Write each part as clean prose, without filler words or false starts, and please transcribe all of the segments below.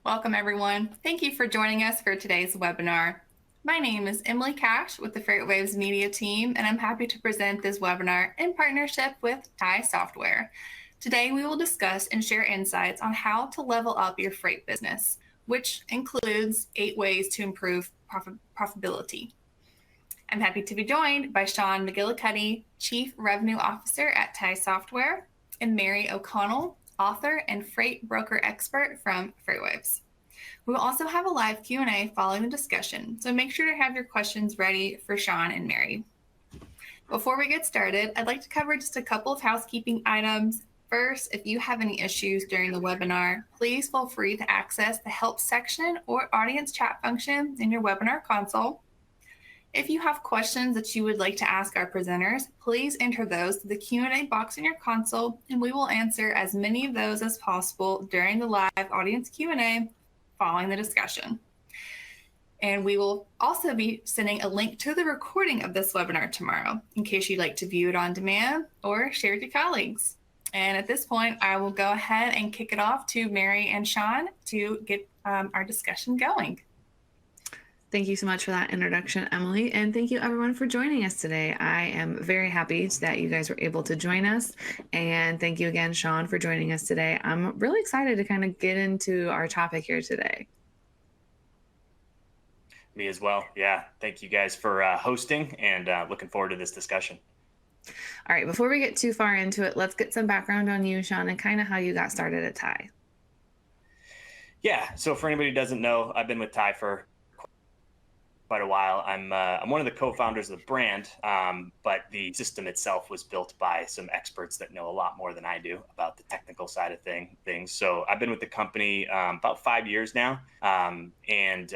Welcome, everyone. Thank you for joining us for today's webinar. My name is Emily Cash with the FreightWaves Media team, and I'm happy to present this webinar in partnership with TIE Software. Today, we will discuss and share insights on how to level up your freight business, which includes 8 ways to improve profitability. I'm happy to be joined by Sean McGillicuddy, Chief Revenue Officer at TIE Software, and Mary O'Connell, author and freight broker expert from FreightWaves. We will also have a live Q&A following the discussion, so make sure to have your questions ready for Sean and Mary. Before we get started, I'd like to cover just a couple of housekeeping items. First, if you have any issues during the webinar, please feel free to access the help section or audience chat function in your webinar console. If you have questions that you would like to ask our presenters, please enter those to the Q&A box in your console, and we will answer as many of those as possible during the live audience Q&A following the discussion. And we will also be sending a link to the recording of this webinar tomorrow in case you'd like to view it on demand or share with your colleagues. And at this point, I will go ahead and kick it off to Mary and Sean to get our discussion going. Thank you so much for that introduction, Emily, and thank you everyone for joining us today. I am very happy that you guys were able to join us, and thank you again, Sean, for joining us today. I'm really excited to kind of get into our topic here today. Me as well. Yeah, thank you guys for hosting, and looking forward to this discussion. All right, before we get too far into it, let's get some background on you, Sean, and kind of how you got started at TIE. Yeah, so for anybody who doesn't know, I've been with TIE for quite a while. I'm one of the co-founders of the brand, but the system itself was built by some experts that know a lot more than I do about the technical side of things. So I've been with the company about 5 years now, and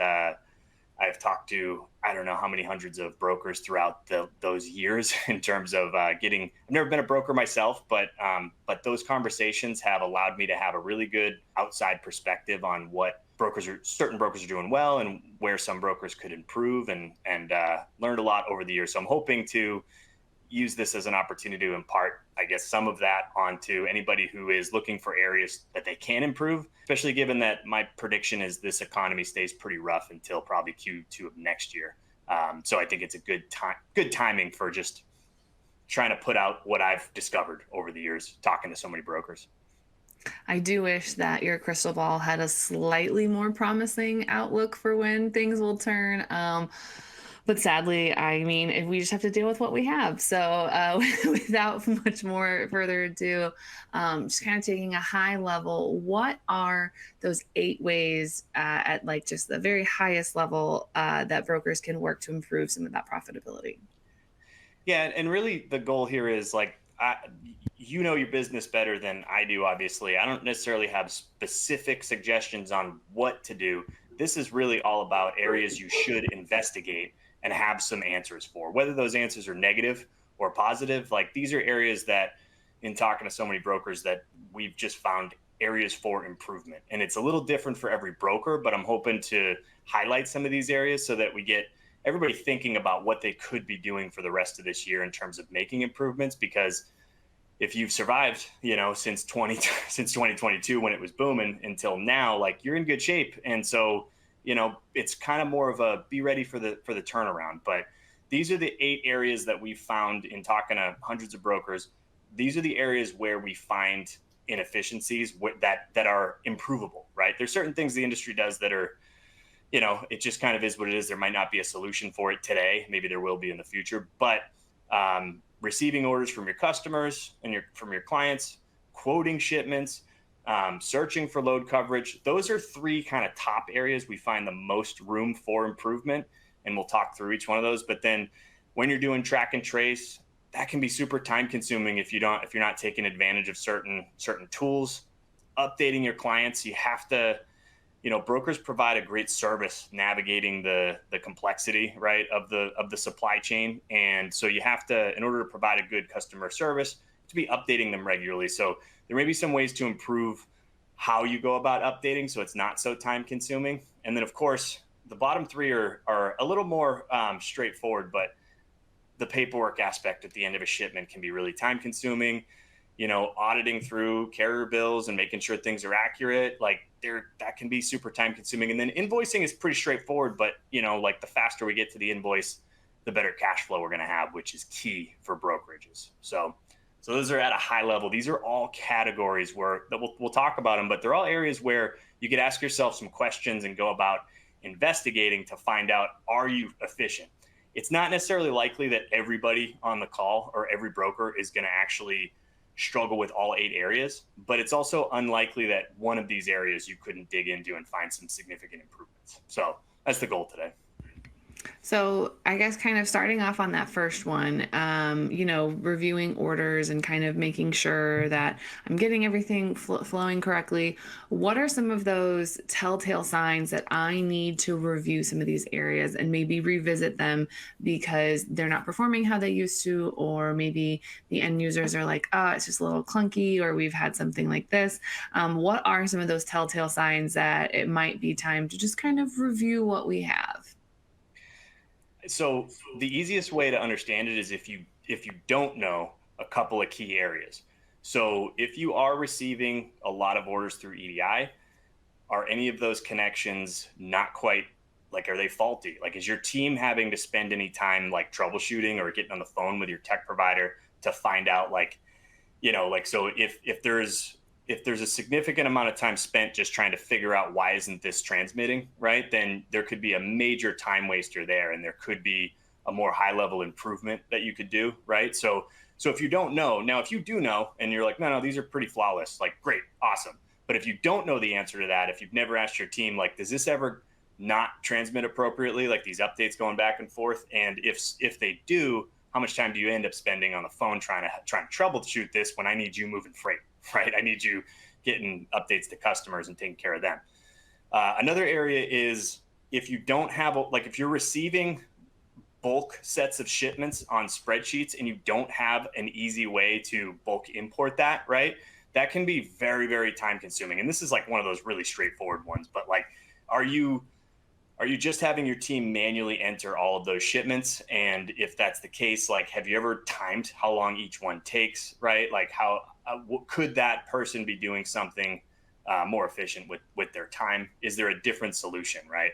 I've talked to I don't know how many hundreds of brokers throughout those years in terms of getting. I've never been a broker myself, but those conversations have allowed me to have a really good outside perspective on what certain brokers are doing well and where some brokers could improve, and learned a lot over the years. So I'm hoping to use this as an opportunity to impart, I guess, some of that onto anybody who is looking for areas that they can improve, especially given that my prediction is this economy stays pretty rough until probably Q2 of next year. So I think it's a good timing for just trying to put out what I've discovered over the years, talking to so many brokers. I do wish that your crystal ball had a slightly more promising outlook for when things will turn. But sadly, I mean, we just have to deal with what we have. So without much more further ado, just kind of taking a high level, what are those 8 ways at like just the very highest level that brokers can work to improve some of that profitability? Yeah, and really the goal here is like, you know your business better than I do, obviously. I don't necessarily have specific suggestions on what to do. This is really all about areas you should investigate and have some answers for. Whether those answers are negative or positive, like these are areas that, in talking to so many brokers, that we've just found areas for improvement. And it's a little different for every broker, but I'm hoping to highlight some of these areas so that we get everybody thinking about what they could be doing for the rest of this year in terms of making improvements. Because if you've survived, since 2022 when it was booming until now, like you're in good shape. And so, it's kind of more of a be ready for the turnaround. But these are the 8 areas that we found in talking to hundreds of brokers. These are the areas where we find inefficiencies that are improvable, right? There's certain things the industry does that are, it just kind of is what it is. There might not be a solution for it today. Maybe there will be in the future. But receiving orders from your customers and from your clients, quoting shipments, searching for load coverage. Those are 3 kind of top areas we find the most room for improvement. And we'll talk through each one of those. But then when you're doing track and trace, that can be super time consuming if you're not taking advantage of certain tools. Updating your clients, you have to, brokers provide a great service navigating the complexity, right, of the supply chain. And so you have to, in order to provide a good customer service, to be updating them regularly. So there may be some ways to improve how you go about updating so it's not so time consuming. And then, of course, the bottom 3 are a little more straightforward, but the paperwork aspect at the end of a shipment can be really time consuming. auditing through carrier bills and making sure things are accurate, like that can be super time consuming. And then invoicing is pretty straightforward, but like the faster we get to the invoice, the better cash flow we're going to have, which is key for brokerages. So those are at a high level. These are all categories where we'll talk about them, but they're all areas where you could ask yourself some questions and go about investigating to find out, are you efficient? It's not necessarily likely that everybody on the call or every broker is going to actually struggle with all 8 areas, but it's also unlikely that one of these areas you couldn't dig into and find some significant improvements. So that's the goal today. So I guess kind of starting off on that first one, reviewing orders and kind of making sure that I'm getting everything flowing correctly. What are some of those telltale signs that I need to review some of these areas and maybe revisit them because they're not performing how they used to, or maybe the end users are like, oh, it's just a little clunky, or we've had something like this. What are some of those telltale signs that it might be time to just kind of review what we have? So the easiest way to understand it is if you don't know a couple of key areas. So if you are receiving a lot of orders through EDI, are any of those connections not quite, like, are they faulty? Like, is your team having to spend any time like troubleshooting or getting on the phone with your tech provider to find out, so if there's a significant amount of time spent just trying to figure out why isn't this transmitting, right, then there could be a major time waster there, and there could be a more high level improvement that you could do, right? So if you don't know, now if you do know and you're like, no, these are pretty flawless, like, great, awesome. But if you don't know the answer to that, if you've never asked your team, like, does this ever not transmit appropriately, like these updates going back and forth, and if they do, how much time do you end up spending on the phone trying to troubleshoot this when I need you moving freight, right? I need you getting updates to customers and taking care of them. Another area is if you don't have, if you're receiving bulk sets of shipments on spreadsheets and you don't have an easy way to bulk import that, right? That can be very, very time consuming. And this is like one of those really straightforward ones, but like, are you just having your team manually enter all of those shipments? And if that's the case, like, have you ever timed how long each one takes, right? Like, how could that person be doing something more efficient with their time? Is there a different solution, right?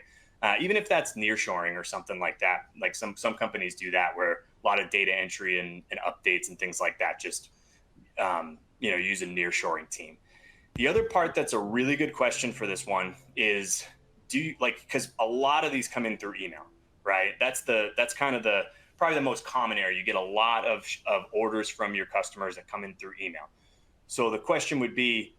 Even if that's nearshoring or something like that, like some companies do that, where a lot of data entry and updates and things like that, just use a nearshoring team. The other part that's a really good question for this one is, because a lot of these come in through email, right? That's kind of probably the most common area. You get a lot of orders from your customers that come in through email. So the question would be,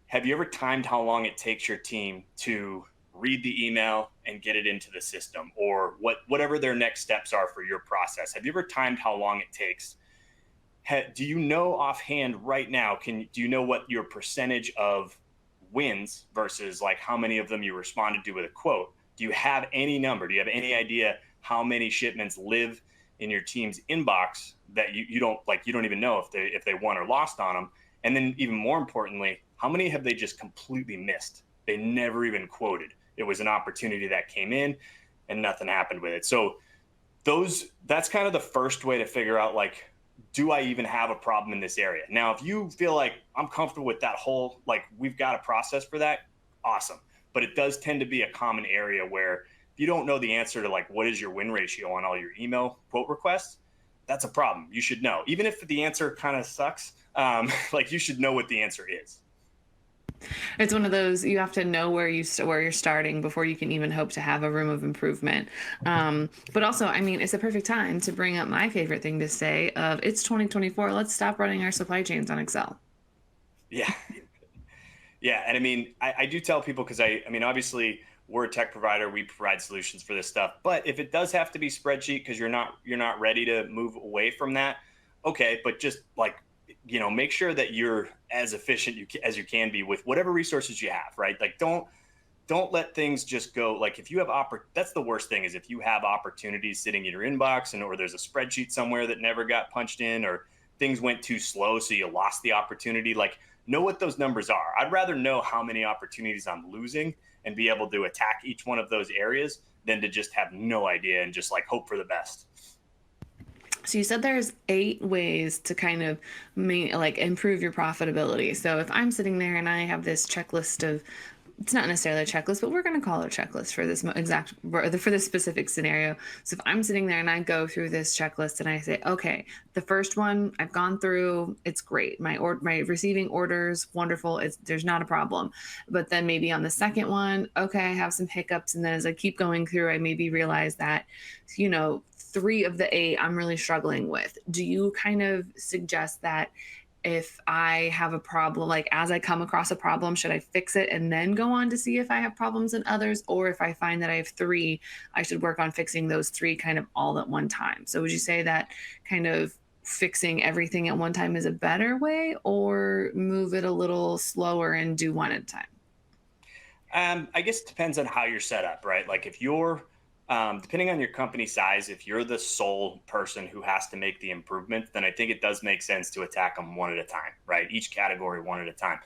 have you ever timed how long it takes your team to read the email and get it into the system, or whatever their next steps are for your process? Have you ever timed how long it takes? Do you know offhand right now, do you know what your percentage of wins versus like how many of them you responded to with a quote? Do you have any number? Do you have any idea how many shipments live in your team's inbox that you don't even know if they won or lost on them? And then even more importantly, how many have they just completely missed? They never even quoted. It was an opportunity that came in and nothing happened with it. So that's kind of the first way to figure out, like, do I even have a problem in this area? Now, if you feel like I'm comfortable with that whole, like, we've got a process for that, awesome. But it does tend to be a common area where if you don't know the answer to, like, what is your win ratio on all your email quote requests, that's a problem. You should know. Even if the answer kind of sucks, you should know what the answer is. It's one of those, you have to know where you're starting before you can even hope to have a room of improvement. But also, I mean, it's a perfect time to bring up my favorite thing to say of, it's 2024. Let's stop running our supply chains on Excel. Yeah. Yeah. And I mean, I do tell people, because I mean, obviously we're a tech provider, we provide solutions for this stuff, but if it does have to be spreadsheet because you're not ready to move away from that, okay, but just make sure that you're as efficient as you can be with whatever resources you have, right? Like, don't let things just go. Like, if you have that's the worst thing, is if you have opportunities sitting in your inbox or there's a spreadsheet somewhere that never got punched in, or things went too slow so you lost the opportunity. Like, know what those numbers are. I'd rather know how many opportunities I'm losing and be able to attack each one of those areas than to just have no idea and just like hope for the best. So you said there's 8 ways to kind of like improve your profitability. So if I'm sitting there and I have this checklist of, it's not necessarily a checklist, but we're going to call it a checklist for this for this specific scenario. So if I'm sitting there and I go through this checklist and I say, okay, the first one I've gone through, it's great. My receiving orders, wonderful. There's not a problem. But then maybe on the second one, okay, I have some hiccups. And then as I keep going through, I maybe realize that, 3 of the 8 I'm really struggling with. Do you kind of suggest that if I have a problem, like as I come across a problem, should I fix it and then go on to see if I have problems in others? Or if I find that I have 3, I should work on fixing those 3 kind of all at one time? So would you say that kind of fixing everything at one time is a better way, or move it a little slower and do one at a time? I guess it depends on how you're set up, right? Like if you're, depending on your company size, if you're the sole person who has to make the improvement, then I think it does make sense to attack them one at a time, right? Each category one at a time.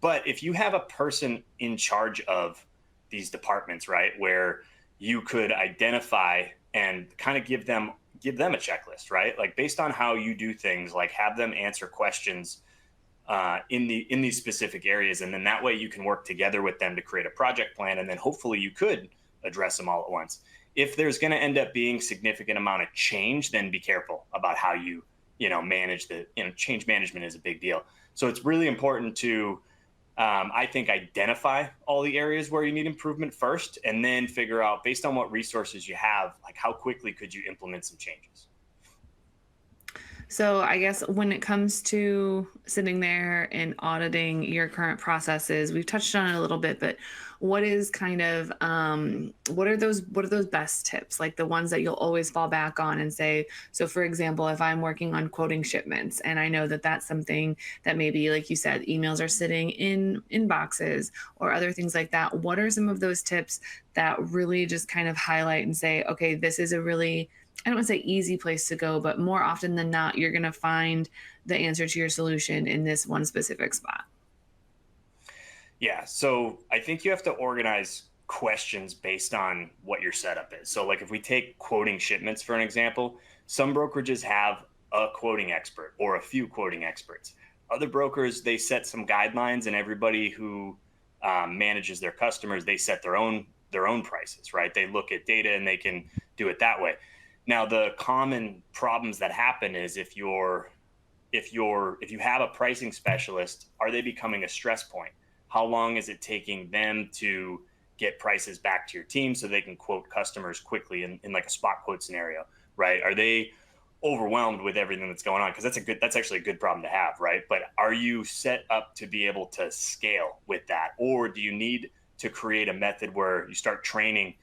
But if you have a person in charge of these departments, right, where you could identify and kind of give them a checklist, right? Like based on how you do things, like have them answer questions in these specific areas, and then that way you can work together with them to create a project plan, and then hopefully you could address them all at once. If there's going to end up being significant amount of change, then be careful about how manage change management is a big deal. So it's really important to I think identify all the areas where you need improvement first, and then figure out based on what resources you have, like how quickly could you implement some changes. So I guess when it comes to sitting there and auditing your current processes, we've touched on it a little bit, but what is kind of what are those best tips, like the ones that you'll always fall back on and say? So for example, if I'm working on quoting shipments and I know that that's something that maybe, like you said, emails are sitting in inboxes or other things like that, what are some of those tips that really just kind of highlight and say, okay, this is a really, I don't want to say easy place to go, but more often than not, you're going to find the answer to your solution in this one specific spot? Yeah. So I think you have to organize questions based on what your setup is. So, like, if we take quoting shipments for an example, some brokerages have a quoting expert or a few quoting experts. Other brokers, they set some guidelines, and everybody who manages their customers, they set their own prices, right? They look at data and they can do it that way. Now, the common problems that happen is if you have a pricing specialist, are they becoming a stress point? How long is it taking them to get prices back to your team so they can quote customers quickly in like a spot quote scenario, right? Are they overwhelmed with everything that's going on? Because that's actually a good problem to have, right? But are you set up to be able to scale with that? Or do you need to create a method where you start training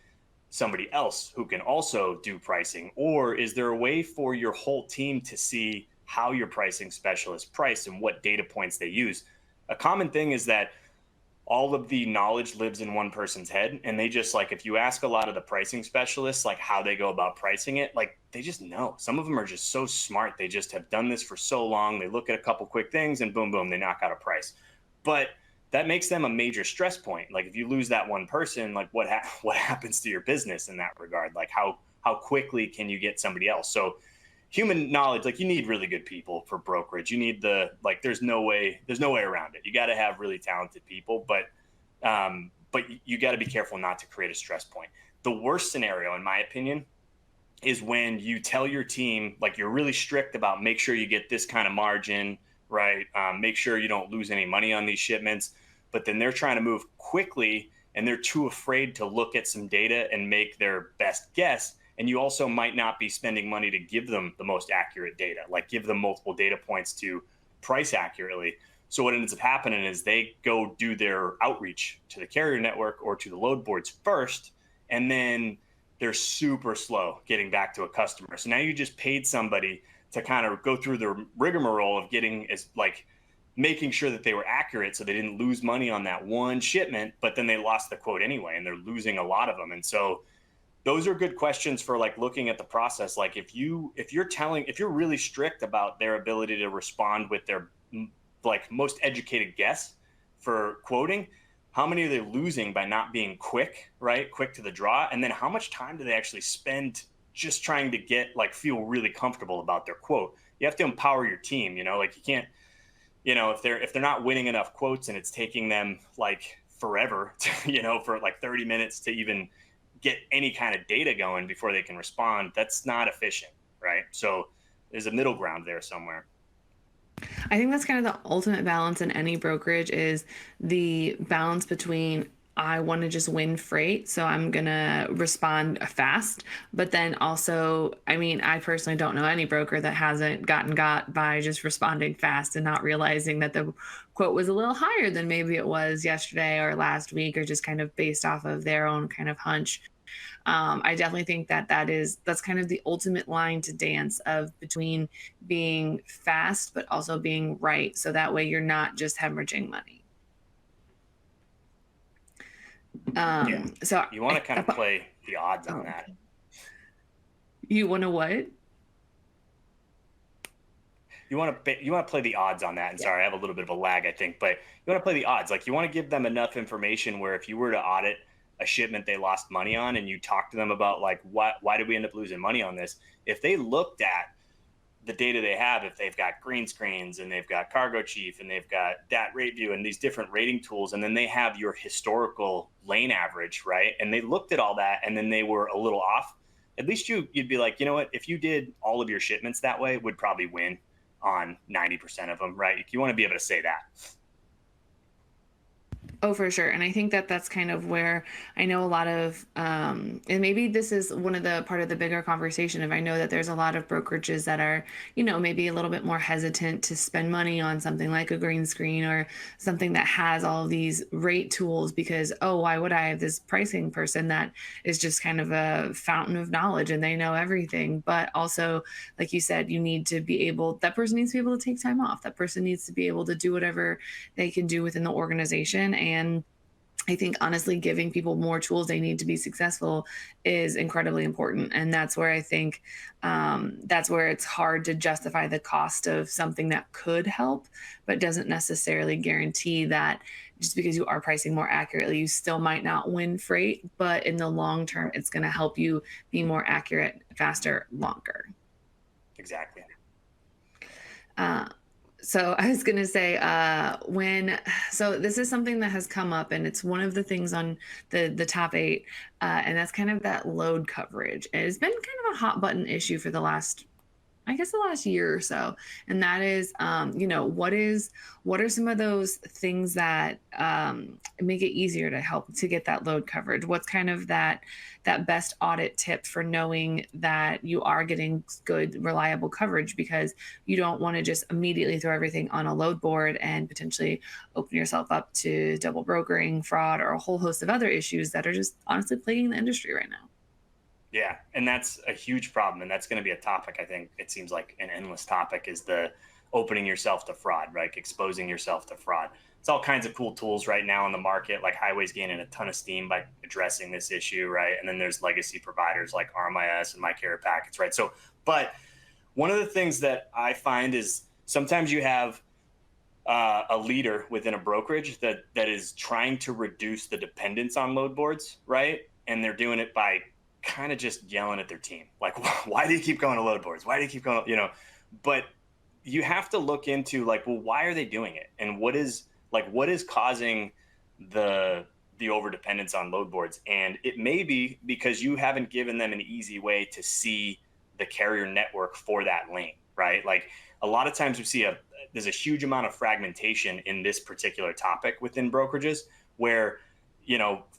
somebody else who can also do pricing? Or is there a way for your whole team to see how your pricing specialists price and what data points they use? A common thing is that all of the knowledge lives in one person's head, and they just, like, if you ask a lot of the pricing specialists like how they go about pricing it, like they just know. Some of them are just so smart, they just have done this for so long, they look at a couple quick things and boom boom, they knock out a price. But that makes them a major stress point. Like if you lose that one person, like what happens to your business in that regard? Like how quickly can you get somebody else? So human knowledge, like you need really good people for brokerage. You need there's no way around it. You got to have really talented people, but you got to be careful not to create a stress point. The worst scenario, in my opinion, is when you tell your team, like, you're really strict about make sure you get this kind of margin, right? Make sure you don't lose any money on these shipments, but then they're trying to move quickly and they're too afraid to look at some data and make their best guess. And you also might not be spending money to give them the most accurate data, like give them multiple data points to price accurately. So what ends up happening is they go do their outreach to the carrier network or to the load boards first, and then they're super slow getting back to a customer. So now you just paid somebody to kind of go through the rigmarole of making sure that they were accurate so they didn't lose money on that one shipment, but then they lost the quote anyway, and they're losing a lot of them. And so those are good questions for like looking at the process. Like if you're really strict about their ability to respond with their like most educated guess for quoting, how many are they losing by not being quick, right? Quick to the draw. And then how much time do they actually spend just trying to get like feel really comfortable about their quote. You have to empower your team, like you can't, if they're not winning enough quotes and it's taking them like forever to, for like 30 minutes to even get any kind of data going before they can respond, that's not efficient, right? So there's a middle ground there somewhere. I think that's kind of the ultimate balance in any brokerage, is the balance between, I want to just win freight, so I'm going to respond fast. But then also, I mean, I personally don't know any broker that hasn't gotten got by just responding fast and not realizing that the quote was a little higher than maybe it was yesterday or last week, or just kind of based off of their own kind of hunch. I definitely think that's kind of the ultimate line to dance of between being fast but also being right, so that way you're not just hemorrhaging money. So you want to kind of play the odds on that. You want to what? You want to play the odds on that. And sorry, I have a little bit of a lag, I think, but you want to play the odds. Like, you want to give them enough information where if you were to audit a shipment they lost money on and you talk to them about like, why did we end up losing money on this? If they looked at the data they have, if they've got green screens and they've got Cargo Chief and they've got DAT Rate View and these different rating tools, and then they have your historical lane average, right? And they looked at all that and then they were a little off. At least you'd be like, you know what? If you did all of your shipments that way, would probably win on 90% of them, right? You want to be able to say that. Oh, for sure. And I think that that's kind of where I know a lot of, and maybe this is one of the part of the bigger conversation of, I know that there's a lot of brokerages that are, maybe a little bit more hesitant to spend money on something like a green screen or something that has all of these rate tools because, oh, why would I have this pricing person that is just kind of a fountain of knowledge and they know everything? But also, like you said, that person needs to be able to take time off. That person needs to be able to do whatever they can do within the organization. And I think honestly, giving people more tools they need to be successful is incredibly important. And that's where I think that's where it's hard to justify the cost of something that could help, but doesn't necessarily guarantee that just because you are pricing more accurately, you still might not win freight. But in the long term, it's going to help you be more accurate, faster, longer. Exactly. So I was going to say, so this is something that has come up and it's one of the things on the top 8, and that's kind of that load coverage. And it's been kind of a hot button issue for the last year or so. And that is, what are some of those things that make it easier to get that load coverage? What's kind of that best audit tip for knowing that you are getting good, reliable coverage, because you don't want to just immediately throw everything on a load board and potentially open yourself up to double brokering, fraud, or a whole host of other issues that are just honestly plaguing the industry right now. Yeah, and that's a huge problem, and that's going to be a topic. I think it seems like an endless topic is the opening yourself to fraud, right? Exposing yourself to fraud. It's all kinds of cool tools right now in the market, like Highway's gaining a ton of steam by addressing this issue, right? And then there's legacy providers like RMIS and My Carrier Packets, right? So, but one of the things that I find is sometimes you have a leader within a brokerage that is trying to reduce the dependence on load boards, right? And they're doing it by kind of just yelling at their team, like, why do you keep going to load boards? Why do you keep going, but you have to look into like, well, why are they doing it? And what is causing the over dependence on load boards? And it may be because you haven't given them an easy way to see the carrier network for that lane, right? Like a lot of times we see there's a huge amount of fragmentation in this particular topic within brokerages where,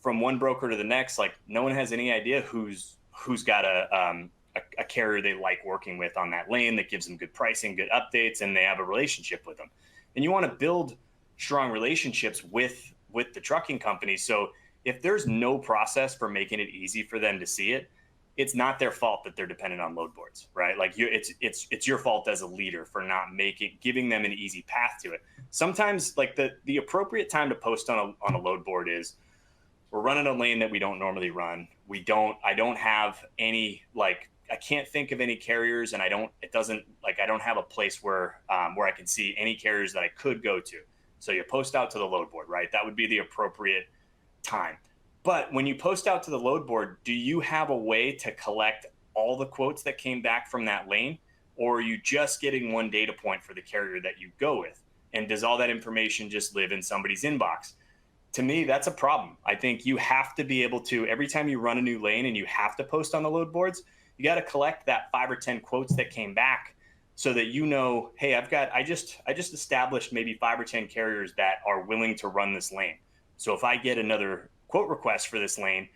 from one broker to the next, like no one has any idea who's got a carrier they like working with on that lane that gives them good pricing, good updates, and they have a relationship with them. And you want to build strong relationships with the trucking company. So if there's no process for making it easy for them to see it, it's not their fault that they're dependent on load boards, right? Like it's your fault as a leader for not giving them an easy path to it. Sometimes like the appropriate time to post on a load board is, we're running a lane that we don't normally run. I don't have any, like, I can't think of any carriers, and I don't have a place where I can see any carriers that I could go to. So you post out to the load board, right? That would be the appropriate time. But when you post out to the load board, do you have a way to collect all the quotes that came back from that lane, or are you just getting one data point for the carrier that you go with? And does all that information just live in somebody's inbox? To me, that's a problem. I think you have to be able to, every time you run a new lane and you have to post on the load boards, you got to collect that 5 or 10 quotes that came back, so that you know, hey, I just established maybe 5 or 10 carriers that are willing to run this lane. So if I get another quote request for this lane,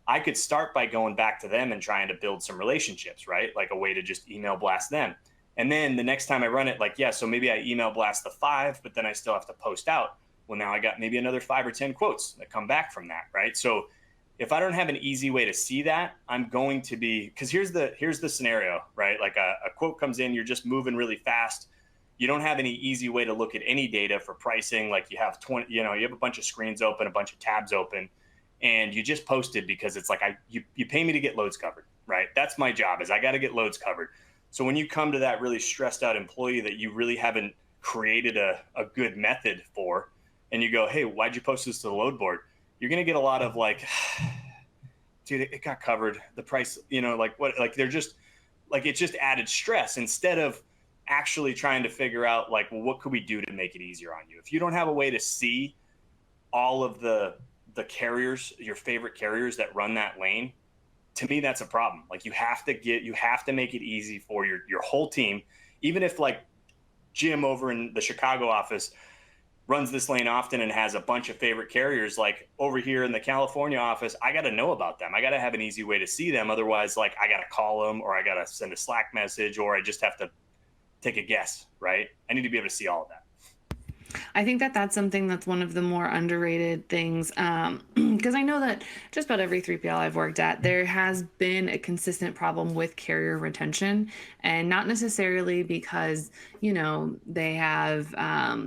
I could start by going back to them and trying to build some relationships, right? Like a way to just email blast them. And then the next time I run it, like, yeah, so maybe I email blast the 5, but then I still have to post out. Well, now I got maybe another 5 or 10 quotes that come back from that, right? So if I don't have an easy way to see that, I'm going to be, because here's the scenario, right? Like a quote comes in, you're just moving really fast. You don't have any easy way to look at any data for pricing. Like you have you have a bunch of screens open, a bunch of tabs open, and you just posted because it's like, you pay me to get loads covered, right? That's my job, is I got to get loads covered. So when you come to that really stressed out employee that you really haven't created a good method for, and you go, hey, why'd you post this to the load board? You're going to get a lot of like, dude, it got covered. The price, like what, like they're just like, it just added stress instead of actually trying to figure out like, well, what could we do to make it easier on you? If you don't have a way to see all of the carriers, your favorite carriers that run that lane, to me, that's a problem. Like you have to make it easy for your whole team. Even if like Jim over in the Chicago office runs this lane often and has a bunch of favorite carriers, like over here in the California office, I got to know about them. I got to have an easy way to see them. Otherwise, like I got to call them, or I got to send a Slack message, or I just have to take a guess, right? I need to be able to see all of that. I think that that's something that's one of the more underrated things, because I know that just about every 3PL I've worked at, there has been a consistent problem with carrier retention, and not necessarily because, they have,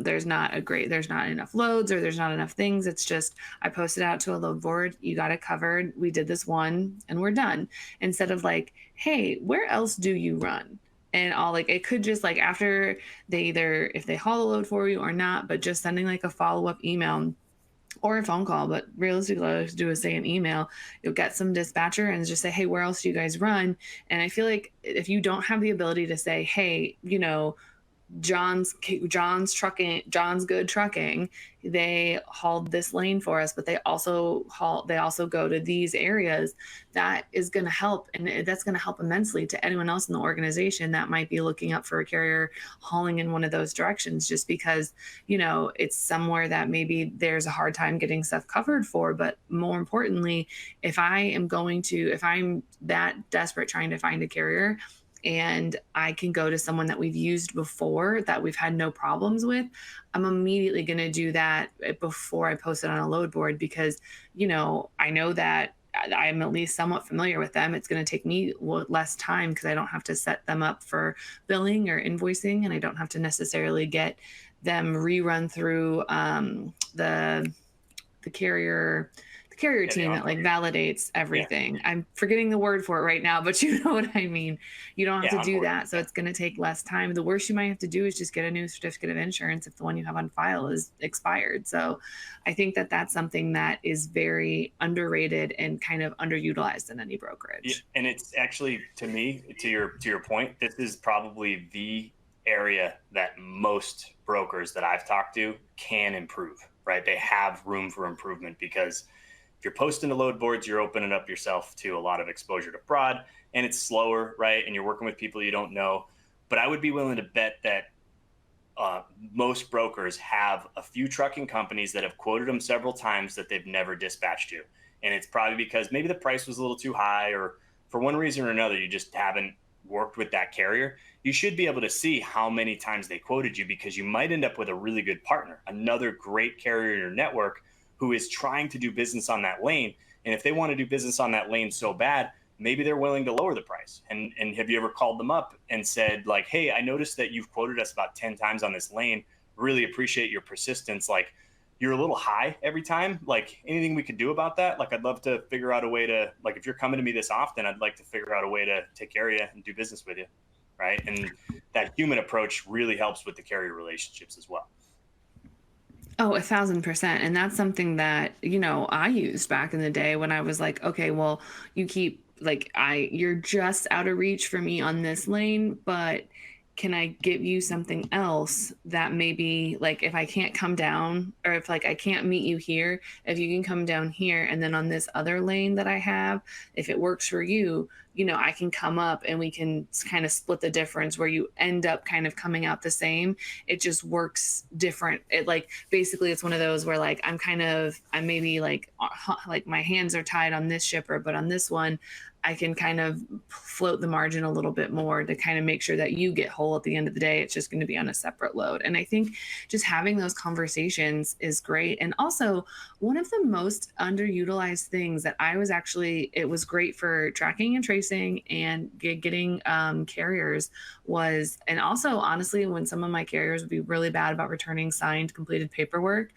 there's not enough loads or there's not enough things. It's just, I posted out to a load board, you got it covered, we did this one and we're done. Instead of like, hey, where else do you run? And all, like, it could just like after if they haul the load for you or not, but just sending like a follow-up email or a phone call. But realistically, what I like to do is say an email. You'll get some dispatcher and just say, hey, where else do you guys run? And I feel like if you don't have the ability to say, hey, John's Good Trucking, they hauled this lane for us, but they also go to these areas, that is going to help, and that's going to help immensely to anyone else in the organization that might be looking up for a carrier hauling in one of those directions, just because it's somewhere that maybe there's a hard time getting stuff covered for. But more importantly, if I'm that desperate trying to find a carrier, and I can go to someone that we've used before that we've had no problems with, I'm immediately going to do that before I post it on a load board, because, I know that I'm at least somewhat familiar with them. It's going to take me less time because I don't have to set them up for billing or invoicing, and I don't have to necessarily get them rerun through the carrier team that like validates everything. Yeah. I'm forgetting the word for it right now, but you know what I mean. You don't have to do that. So it's going to take less time. The worst you might have to do is just get a new certificate of insurance if the one you have on file is expired. So I think that that's something that is very underrated and kind of underutilized in any brokerage. Yeah, and it's actually, to me, to your point, this is probably the area that most brokers that I've talked to can improve, right? They have room for improvement, because if you're posting to load boards, you're opening up yourself to a lot of exposure to fraud, and it's slower, right? And you're working with people you don't know. But I would be willing to bet that most brokers have a few trucking companies that have quoted them several times that they've never dispatched to. And it's probably because maybe the price was a little too high, or for one reason or another, you just haven't worked with that carrier. You should be able to see how many times they quoted you, because you might end up with a really good partner, another great carrier in your network who is trying to do business on that lane. And if they want to do business on that lane so bad, maybe they're willing to lower the price. And have you ever called them up and said, like, hey, I noticed that you've quoted us about 10 times on this lane. Really appreciate your persistence. Like, you're a little high every time. Like, anything we could do about that? Like, I'd love to figure out a way to, like, if you're coming to me this often, I'd like to figure out a way to take care of you and do business with you. Right. And that human approach really helps with the carrier relationships as well. Oh, 1,000%. And that's something that, I used back in the day when I was like, okay, well, you keep like you're just out of reach for me on this lane, but can I give you something else that maybe, like, if I can't come down, or if like I can't meet you here, if you can come down here, and then on this other lane that I have, if it works for you, I can come up and we can kind of split the difference where you end up kind of coming out the same. It just works different. It, like, basically it's one of those where, like, I'm maybe like my hands are tied on this shipper, but on this one I can kind of float the margin a little bit more to kind of make sure that you get whole at the end of the day. It's just going to be on a separate load. And I think just having those conversations is great. And also, one of the most underutilized things that it was great for tracking and tracing and getting carriers was, and also honestly, when some of my carriers would be really bad about returning signed, completed paperwork,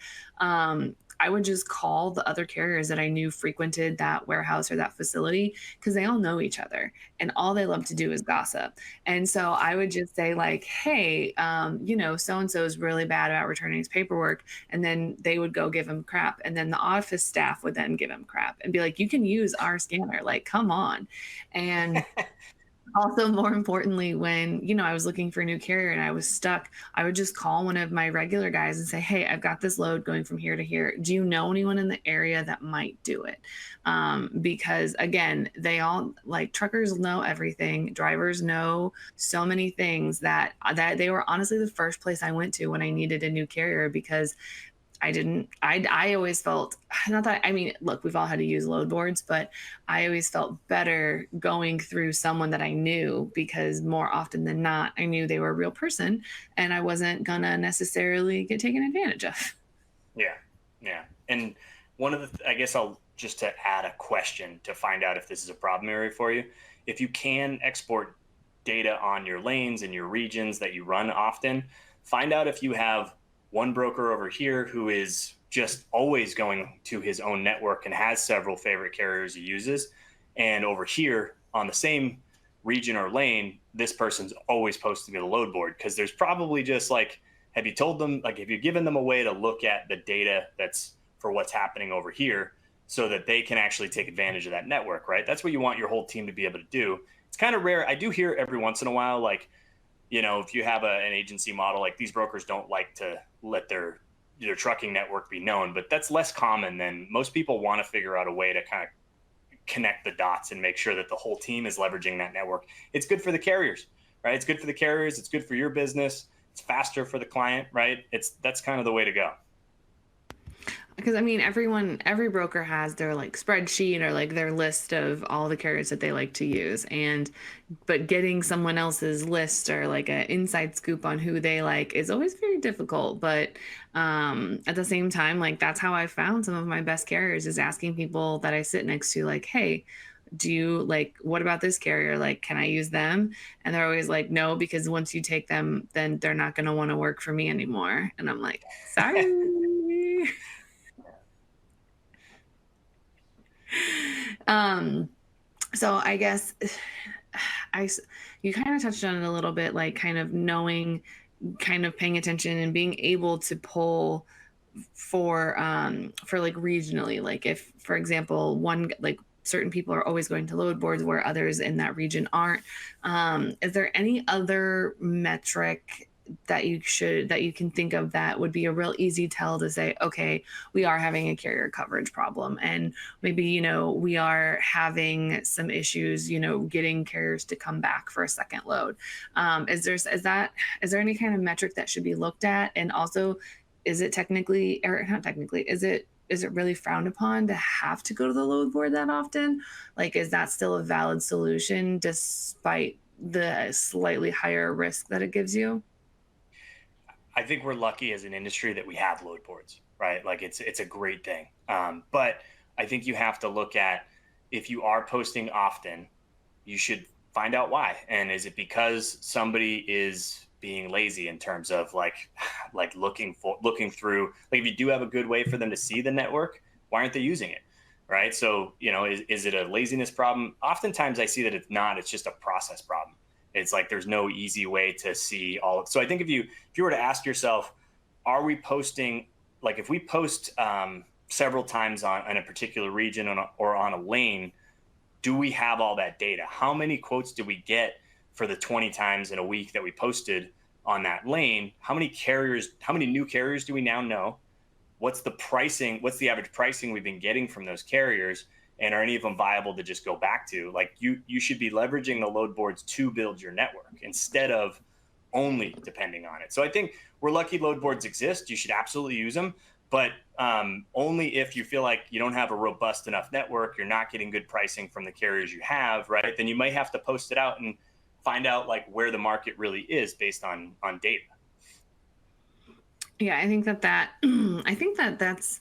I would just call the other carriers that I knew frequented that warehouse or that facility, because they all know each other and all they love to do is gossip. And so I would just say, like, hey, so-and-so is really bad about returning his paperwork. And then they would go give him crap. And then the office staff would then give him crap and be like, you can use our scanner. Like, come on. And also, more importantly, when, I was looking for a new carrier and I was stuck, I would just call one of my regular guys and say, hey, I've got this load going from here to here. Do you know anyone in the area that might do it? Because again, they all, like, truckers know everything. Drivers know so many things that they were honestly the first place I went to when I needed a new carrier, because I always felt, not that, I mean, look, we've all had to use load boards, but I always felt better going through someone that I knew, because more often than not, I knew they were a real person and I wasn't gonna necessarily get taken advantage of. Yeah. Yeah. And I guess I'll just to add a question to find out if this is a problem area for you. If you can export data on your lanes and your regions that you run often, find out if you have one broker over here who is just always going to his own network and has several favorite carriers he uses. And over here on the same region or lane, this person's always posting to the load board, because there's probably just, like, have you told them, like, have you given them a way to look at the data that's for what's happening over here so that they can actually take advantage of that network, right? That's what you want your whole team to be able to do. It's kind of rare. I do hear every once in a while, like, if you have an agency model, like, these brokers don't like to let their trucking network be known, but that's less common than most people want to figure out a way to kind of connect the dots and make sure that the whole team is leveraging that network. It's good for the carriers, right? It's good for the carriers. It's good for your business. It's faster for the client, right? That's kind of the way to go. Because I mean, every broker has their, like, spreadsheet or, like, their list of all the carriers that they like to use, but getting someone else's list or, like, an inside scoop on who they like is always very difficult. But at the same time, like, that's how I found some of my best carriers, is asking people that I sit next to, like, hey, do you, like, what about this carrier? Like, can I use them? And they're always like, no, because once you take them, then they're not going to want to work for me anymore. And I'm like, sorry. So I guess you kind of touched on it a little bit, like, kind of knowing, kind of paying attention and being able to pull for like regionally, like, if, for example, certain people are always going to load boards where others in that region aren't. Is there any other metric that you can think of that would be a real easy tell to say, okay, we are having a carrier coverage problem, and maybe, we are having some issues, getting carriers to come back for a second load? Is there any kind of metric that should be looked at? And also, is it technically, or not technically, is it really frowned upon to have to go to the load board that often? Like, is that still a valid solution despite the slightly higher risk that it gives you? I think we're lucky as an industry that we have load boards, right? Like, it's a great thing. But I think you have to look at, if you are posting often, you should find out why. And is it because somebody is being lazy in terms of like looking through, like, if you do have a good way for them to see the network, why aren't they using it? Right. So, is it a laziness problem? Oftentimes I see that it's not, it's just a process problem. It's like, there's no easy way to see all. So I think if you were to ask yourself, are we posting, like, if we post several times in a particular region or on a lane, do we have all that data? How many quotes did we get for the 20 times in a week that we posted on that lane? How many new carriers do we now know? What's the pricing? What's the average pricing we've been getting from those carriers? And are any of them viable to just go back to? Like you should be leveraging the load boards to build your network instead of only depending on it. So I think we're lucky load boards exist. You should absolutely use them, but only if you feel like you don't have a robust enough network, you're not getting good pricing from the carriers you have, right? Then you might have to post it out and find out like where the market really is based on data. Yeah, I think that's,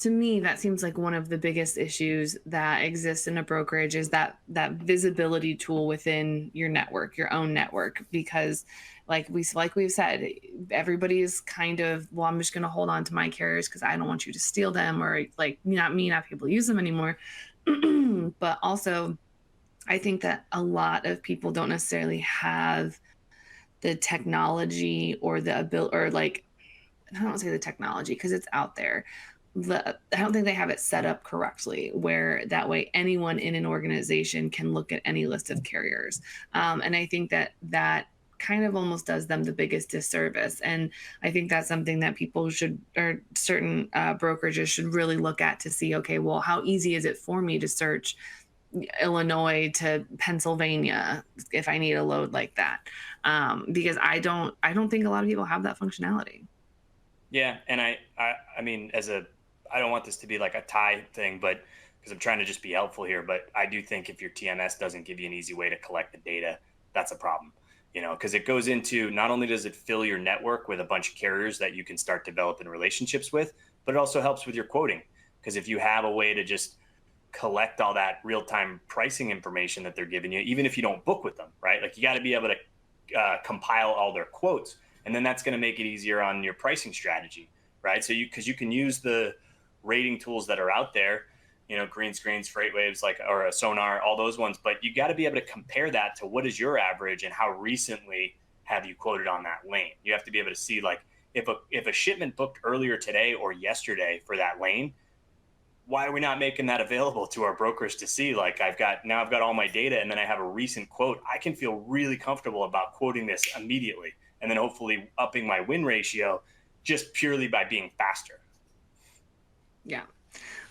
to me, that seems like one of the biggest issues that exists in a brokerage is that visibility tool within your network, your own network, because like we've said, everybody is kind of, well, I'm just going to hold on to my carriers because I don't want you to steal them, or like not be able to use them anymore. But also, I think that a lot of people don't necessarily have the technology or the ability, or like, I don't say the technology because it's out there. I don't think they have it set up correctly where that way anyone in an organization can look at any list of carriers. And I think that kind of almost does them the biggest disservice. And I think that's something that people should, or certain brokerages should really look at to see, okay, well, how easy is it for me to search Illinois to Pennsylvania if I need a load like that? Because I don't think a lot of people have that functionality. Yeah, and I mean, I don't want this to be like a tie thing, but because I'm trying to just be helpful here, but I do think if your TMS doesn't give you an easy way to collect the data, that's a problem. Because it goes into, not only does it fill your network with a bunch of carriers that you can start developing relationships with, but it also helps with your quoting. Because if you have a way to just collect all that real-time pricing information that they're giving you, even if you don't book with them, right? Like you got to be able to compile all their quotes, and then that's going to make it easier on your pricing strategy, right? So because you can use the rating tools that are out there, Green Screens, FreightWaves, or a Sonar, all those ones, but you got to be able to compare that to what is your average and how recently have you quoted on that lane. You have to be able to see like if a shipment booked earlier today or yesterday for that lane, why are we not making that available to our brokers to see? Like I've got all my data, and then I have a recent quote. I can feel really comfortable about quoting this immediately, and then hopefully upping my win ratio just purely by being faster. Yeah.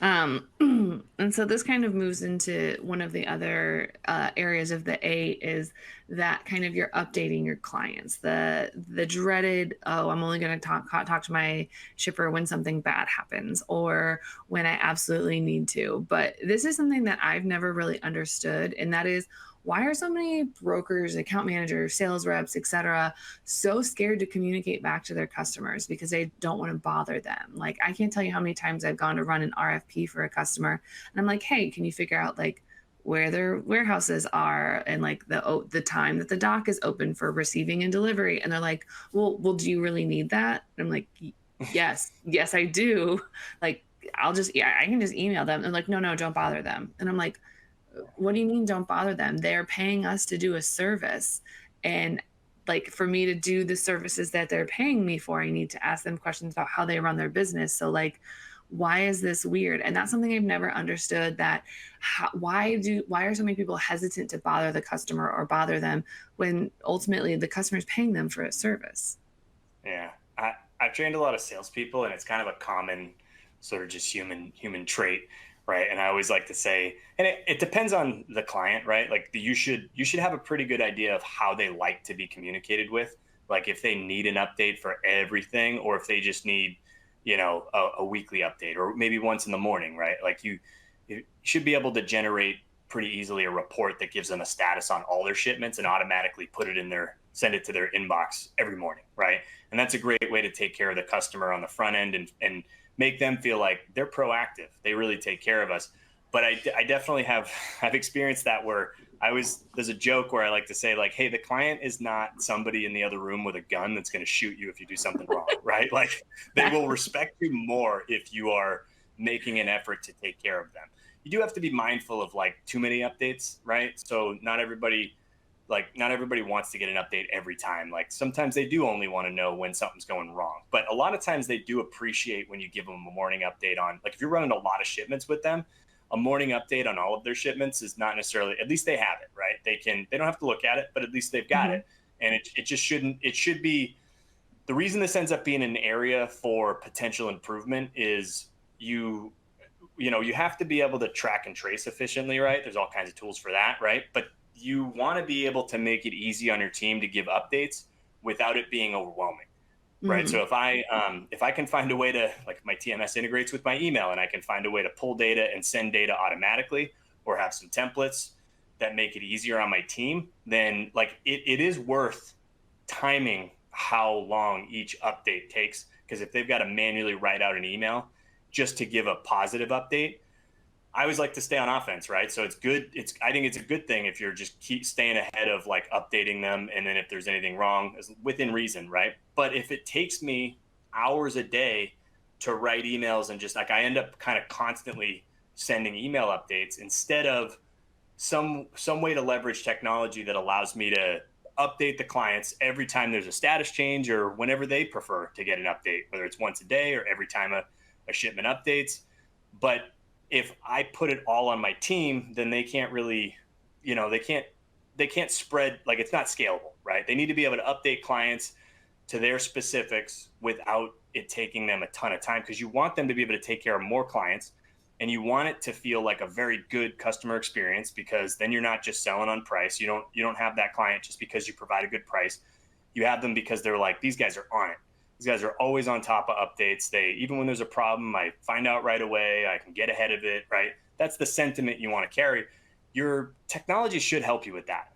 And so this kind of moves into one of the other areas of the A, is that kind of you're updating your clients, the dreaded, oh, I'm only going to talk to my shipper when something bad happens or when I absolutely need to. But this is something that I've never really understood, and that is, why are so many brokers, account managers, sales reps, etc., so scared to communicate back to their customers because they don't want to bother them? Like, I can't tell you how many times I've gone to run an RFP for a customer, and I'm like, hey, can you figure out like where their warehouses are and like the time that the dock is open for receiving and delivery? And they're like, well, do you really need that? And I'm like, yes, I do. Like, I can just email them. They're like, no, don't bother them. And I'm like, what do you mean don't bother them? They're paying us to do a service, and like for me to do the services that they're paying me for, I need to ask them questions about how they run their business. So like, why is this weird? And that's something I've never understood, that why are so many people hesitant to bother the customer or bother them when ultimately the customer is paying them for a service? Yeah, I've trained a lot of salespeople, and it's kind of a common sort of just human trait, right? And I always like to say, and it depends on the client, right? Like you should have a pretty good idea of how they like to be communicated with. Like if they need an update for everything, or if they just need, a weekly update, or maybe once in the morning, right? Like you should be able to generate pretty easily a report that gives them a status on all their shipments and automatically send it to their inbox every morning, right? And that's a great way to take care of the customer on the front end and make them feel like they're proactive. They really take care of us. But I definitely have experienced that, where there's a joke where I like to say like, hey, the client is not somebody in the other room with a gun that's going to shoot you if you do something wrong, right? Like they will respect you more if you are making an effort to take care of them. You do have to be mindful of like too many updates, right? So not everybody wants to get an update every time. Like sometimes they do only want to know when something's going wrong. But a lot of times they do appreciate when you give them a morning update on, like if you're running a lot of shipments with them, a morning update on all of their shipments is not necessarily, at least they have it, right? They don't have to look at it, but at least they've got it. And it just shouldn't, it should be, the reason this ends up being an area for potential improvement is you have to be able to track and trace efficiently, right? There's all kinds of tools for that, right? But you want to be able to make it easy on your team to give updates without it being overwhelming, right? So if I can find a way to, like, my TMS integrates with my email, and I can find a way to pull data and send data automatically, or have some templates that make it easier on my team, then like it is worth timing how long each update takes. Because if they've got to manually write out an email just to give a positive update, I always like to stay on offense, right? So it's good. I think it's a good thing if you're just keep staying ahead of, like, updating them, and then if there's anything wrong, within reason, right? But if it takes me hours a day to write emails, and just like I end up kind of constantly sending email updates instead of some way to leverage technology that allows me to update the clients every time there's a status change, or whenever they prefer to get an update, whether it's once a day or every time a shipment updates. But if I put it all on my team, then they can't really, they can't spread, like, it's not scalable, right? They need to be able to update clients to their specifics without it taking them a ton of time, because you want them to be able to take care of more clients, and you want it to feel like a very good customer experience, because then you're not just selling on price. You don't have that client just because you provide a good price. You have them because they're like, these guys are on it. These guys are always on top of updates. Even when there's a problem, I find out right away. I can get ahead of it, right? That's the sentiment you want to carry. Your technology should help you with that.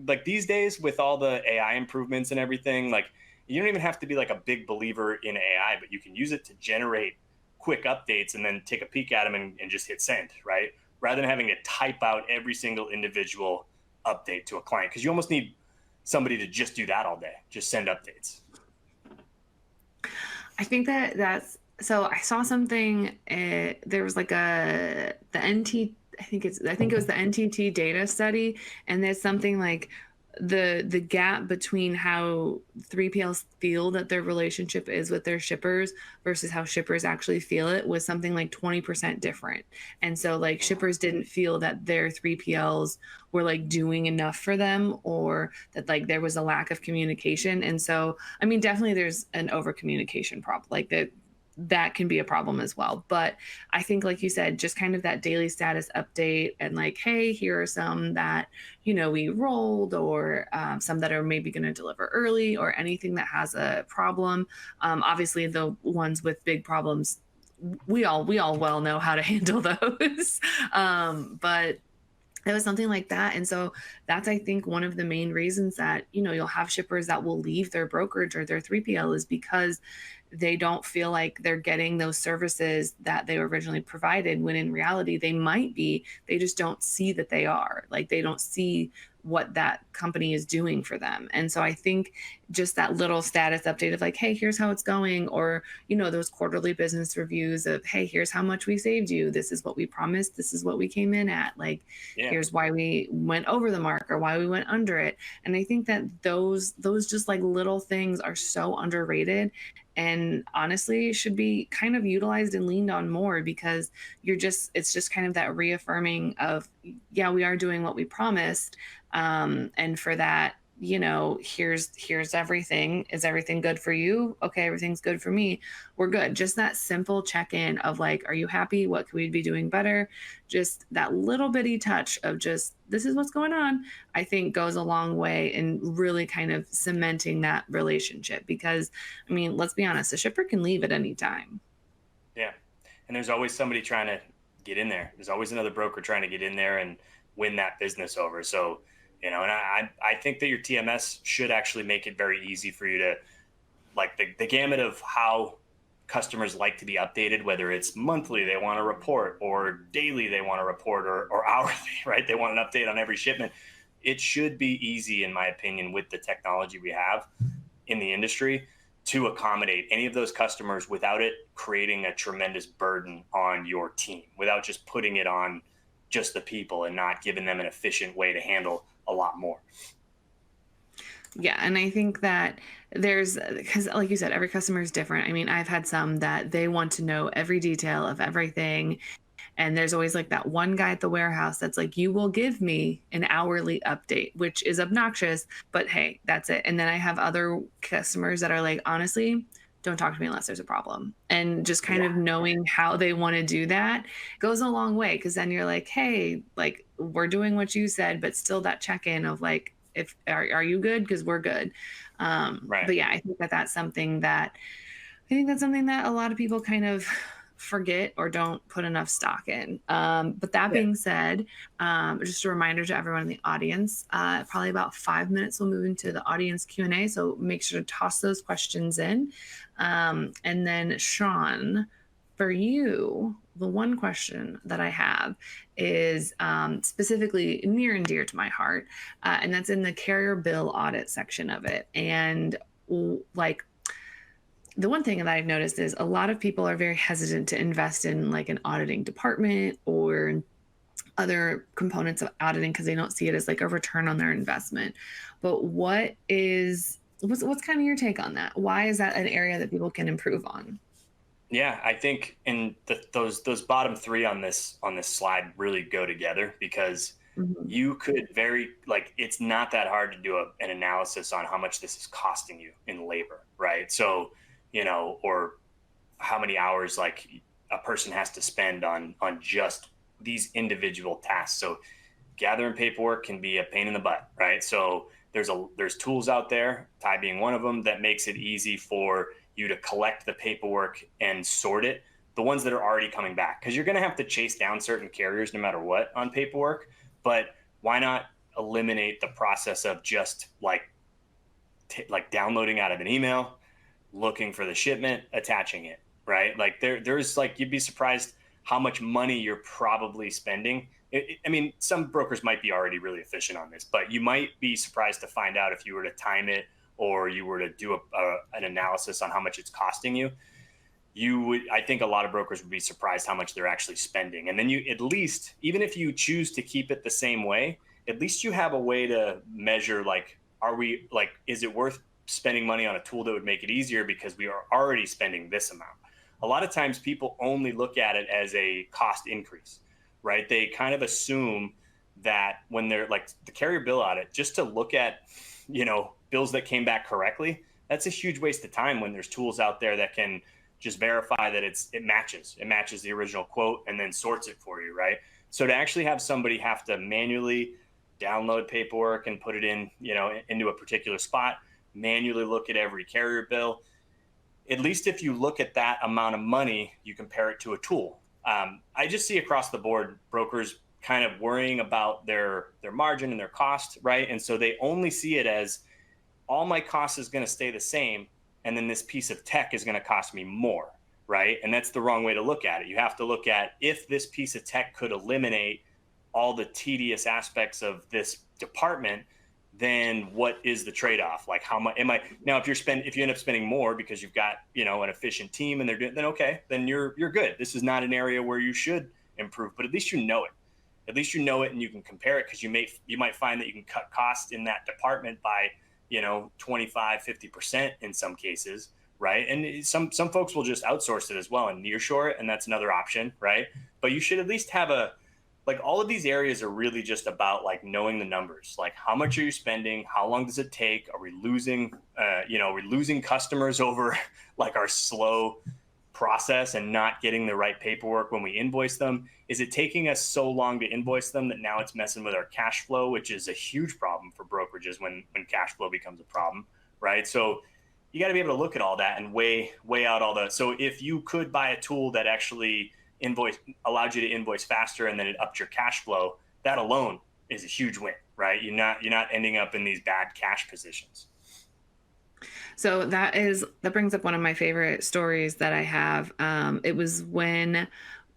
Like these days, with all the AI improvements and everything, like, you don't even have to be like a big believer in AI, but you can use it to generate quick updates and then take a peek at them and just hit send, right? Rather than having to type out every single individual update to a client, because you almost need somebody to just do that all day, just send updates. I think that's, so I saw something, there was like the NT, I think it was the NTT data study, and there's something like the gap between how 3PLs feel that their relationship is with their shippers versus how shippers actually feel it was something like 20% different. And so, like, shippers didn't feel that their 3PLs were like doing enough for them, or that, like, there was a lack of communication. And so, I mean, definitely there's an over communication problem, like that can be a problem as well. But I think, like you said, just kind of that daily status update, and like, hey, here are some that, we rolled, or some that are maybe going to deliver early, or anything that has a problem. Obviously, the ones with big problems, we all well know how to handle those. But it was something like that. And so that's, I think, one of the main reasons that, you'll have shippers that will leave their brokerage or their 3PL is because they don't feel like they're getting those services that they were originally provided, when in reality they might be. They just don't see that they are. Like, they don't see what that company is doing for them. And so I think just that little status update of like, hey, here's how it's going, or, those quarterly business reviews of, hey, here's how much we saved you. This is what we promised. This is what we came in at. Like, here's why we went over the mark, or why we went under it. And I think that those just like little things are so underrated, and honestly should be kind of utilized and leaned on more, because it's just kind of that reaffirming of, yeah, we are doing what we promised. And for that, here's everything. Is everything good for you? Okay, everything's good for me. We're good. Just that simple check-in of like, are you happy? What could we be doing better? Just that little bitty touch of just, this is what's going on, I think goes a long way in really kind of cementing that relationship. Because, I mean, let's be honest, a shipper can leave at any time. Yeah. And there's always somebody trying to get in there. There's always another broker trying to get in there and win that business over. So, and I think that your TMS should actually make it very easy for you to, like, the gamut of how customers like to be updated, whether it's monthly, they want a report, or daily, they want a report, or hourly, right? They want an update on every shipment. It should be easy, in my opinion, with the technology we have in the industry, to accommodate any of those customers without it creating a tremendous burden on your team, without just putting it on just the people and not giving them an efficient way to handle a lot more. Yeah. And I think that because like you said, every customer is different. I mean, I've had some that they want to know every detail of everything. And there's always like that one guy at the warehouse that's like, you will give me an hourly update, which is obnoxious, but hey, that's it. And then I have other customers that are like, honestly, don't talk to me unless there's a problem. And just kind of knowing how they want to do that goes a long way. Cause then you're like, hey, like we're doing what you said, but still that check-in of like, if are you good? Cause we're good. Right. But yeah, I think that's something that a lot of people kind of forget or don't put enough stock in. But that being said, just a reminder to everyone in the audience, probably about 5 minutes, we'll move into the audience Q&A. So make sure to toss those questions in. And then Sean, for you, the one question that I have is specifically near and dear to my heart, and that's in the carrier bill audit section of it. And like, the one thing that I've noticed is a lot of people are very hesitant to invest in like an auditing department or other components of auditing because they don't see it as like a return on their investment. But what's kind of your take on that? Why is that an area that people can improve on? Yeah, I think those bottom three on this slide really go together because you could it's not that hard to do an analysis on how much this is costing you in labor, right? So, or how many hours like a person has to spend on just these individual tasks. So gathering paperwork can be a pain in the butt, right? So there's tools out there, Ty being one of them, that makes it easy for you to collect the paperwork and sort it, the ones that are already coming back, because you're going to have to chase down certain carriers no matter what on paperwork. But why not eliminate the process of just like downloading out of an email, looking for the shipment, attaching it, right? Like there's like, you'd be surprised how much money you're probably spending. I mean, some brokers might be already really efficient on this, but you might be surprised to find out if you were to time it or you were to do an analysis on how much it's costing you. I think a lot of brokers would be surprised how much they're actually spending. And then you, at least, even if you choose to keep it the same way, at least you have a way to measure, is it worth spending money on a tool that would make it easier because we are already spending this amount? A lot of times people only look at it as a cost increase, right? They kind of assume that when they're like the carrier bill audit, just to look at, bills that came back correctly, that's a huge waste of time when there's tools out there that can just verify that it matches the original quote and then sorts it for you, right? So to actually have somebody have to manually download paperwork and put it in, into a particular spot, manually look at every carrier bill, at least if you look at that amount of money, you compare it to a tool. I just see across the board brokers kind of worrying about their margin and their cost, right? And so they only see it as all my cost is going to stay the same, and then this piece of tech is going to cost me more, right? And that's the wrong way to look at it. You have to look at if this piece of tech could eliminate all the tedious aspects of this department, then what is the trade-off? Like how much am I now? If you end up spending more because you've got an efficient team and they're doing, then okay, then you're good. This is not an area where you should improve, but at least you know it. At least you know it and you can compare it, because you might find that you can cut costs in that department by 25-50% in some cases, right? And some folks will just outsource it as well and nearshore it, and that's another option, right? But you should at least have all of these areas are really just about like knowing the numbers, like how much are you spending, how long does it take, are we losing customers over like our slow process and not getting the right paperwork when we invoice them? Is it taking us so long to invoice them that now it's messing with our cash flow, which is a huge problem for brokerages when cash flow becomes a problem, right? So you got to be able to look at all that and weigh out all that. So if you could buy a tool that actually allowed you to invoice faster and then it upped your cash flow, that alone is a huge win, right? You're not ending up in these bad cash positions. So that brings up one of my favorite stories that I have. It was when